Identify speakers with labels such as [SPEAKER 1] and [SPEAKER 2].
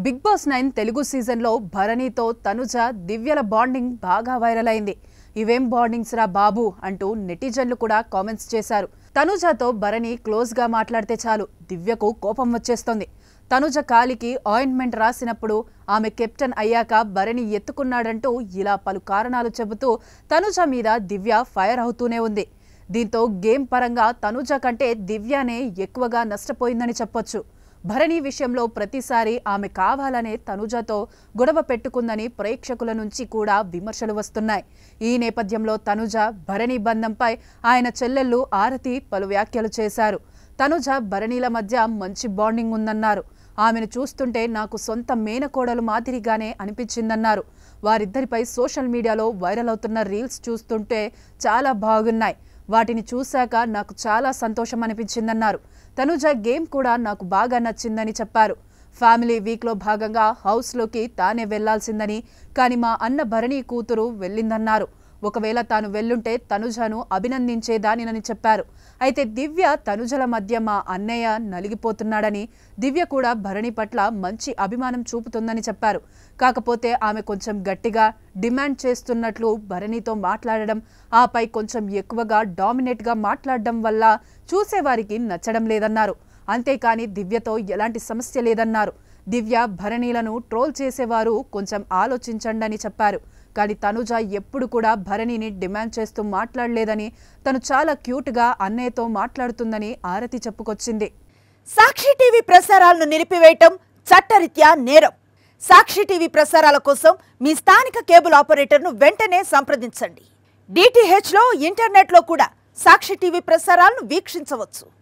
[SPEAKER 1] Big boss 9 Telugu సీజన్లో భరణితో Tanuja దివ్యల bonding బాగా viral అయింది. ఇవేం బాండింగ్స్ రా బాబు అంటూ నెటిజన్లు కూడా కామెంట్స్ చేశారు. తనుజతో భరణి క్లోజ్ గా మాట్లాడితే చాలు దివ్యకు కోపం వచ్చేస్తుంది. తనుజ కాలికి ఆయింట్మెంట్ రాసినప్పుడు ఆమె కెప్టెన్ అయ్యాక భరణి ఎత్తుకున్నాడంటూ ఇలా పలు కారణాలు చెబుతూ తనుజ మీద దివ్య ఫైర్ అవుతూనే ఉంది. దీంతో గేమ్ పరంగా తనుజ కంటే దివ్యనే ఎక్కువగా నష్టపోయిందని చెప్పొచ్చు. భరణి విషయంలో ప్రతిసారి ఆమె కావాలనే తనుజతో గొడవ పెట్టుకుందని ప్రేక్షకుల నుంచి కూడా విమర్శలు వస్తున్నాయి. ఈ నేపథ్యంలో తనుజ భరణి బంధంపై ఆయన చెల్లెళ్ళు ఆరతి పలు వ్యాఖ్యలు చేశారు. తనుజ భరణిల మధ్య మంచి బాండింగ్ ఉందన్నారు. ఆమెను చూస్తుంటే నాకు సొంత మేనకోడలు మాదిరిగానే అనిపించిందన్నారు. వారిద్దరిపై సోషల్ మీడియాలో వైరల్ అవుతున్న రీల్స్ చూస్తుంటే చాలా బాగున్నాయి. వాటిని చూశాక నాకు చాలా సంతోషం అనిపించిందన్నారు. తనుజ గేమ్ కూడా నాకు బాగా నచ్చిందని చెప్పారు. ఫ్యామిలీ వీక్లో భాగంగా హౌస్లోకి తానే వెళ్లాల్సిందని, కానీ మా అన్న భరణి కూతురు వెళ్ళిందన్నారు. ఒకవేళ తాను వెళ్ళుంటే తనుజను అభినందించేదానినని చెప్పారు. అయితే దివ్య తనుజల మధ్య మా అన్నయ్య నలిగిపోతున్నాడని, దివ్య కూడా భరణి పట్ల మంచి అభిమానం చూపుతుందని చెప్పారు. కాకపోతే ఆమె కొంచెం గట్టిగా డిమాండ్ చేస్తున్నట్లు భరణితో మాట్లాడడం, ఆపై కొంచెం ఎక్కువగా డామినేట్గా మాట్లాడడం వల్ల చూసేవారికి నచ్చడం లేదన్నారు. అంతేకాని దివ్యతో ఎలాంటి సమస్య లేదన్నారు. దివ్య భరణిలను ట్రోల్ చేసేవారు కొంచెం ఆలోచించండి చెప్పారు. కానీ తనుజ ఎప్పుడు కూడా భరణిని డిమాండ్ చేస్తూ మాట్లాడలేదని, తను చాలా క్యూట్గా అన్నయ్యతో మాట్లాడుతుందని ఆరతి చెప్పుకొచ్చింది.
[SPEAKER 2] సాక్షి టీవీ ప్రసారాలను నిలిపివేయటం చట్టరీత్యా నేరం. సాక్షి టీవీ ప్రసారాల కోసం మీ స్థానిక కేబుల్ ఆపరేటర్ను వెంటనే సంప్రదించండి. DTHలో ఇంటర్నెట్లో కూడా సాక్షి టీవీ ప్రసారాలను వీక్షించవచ్చు.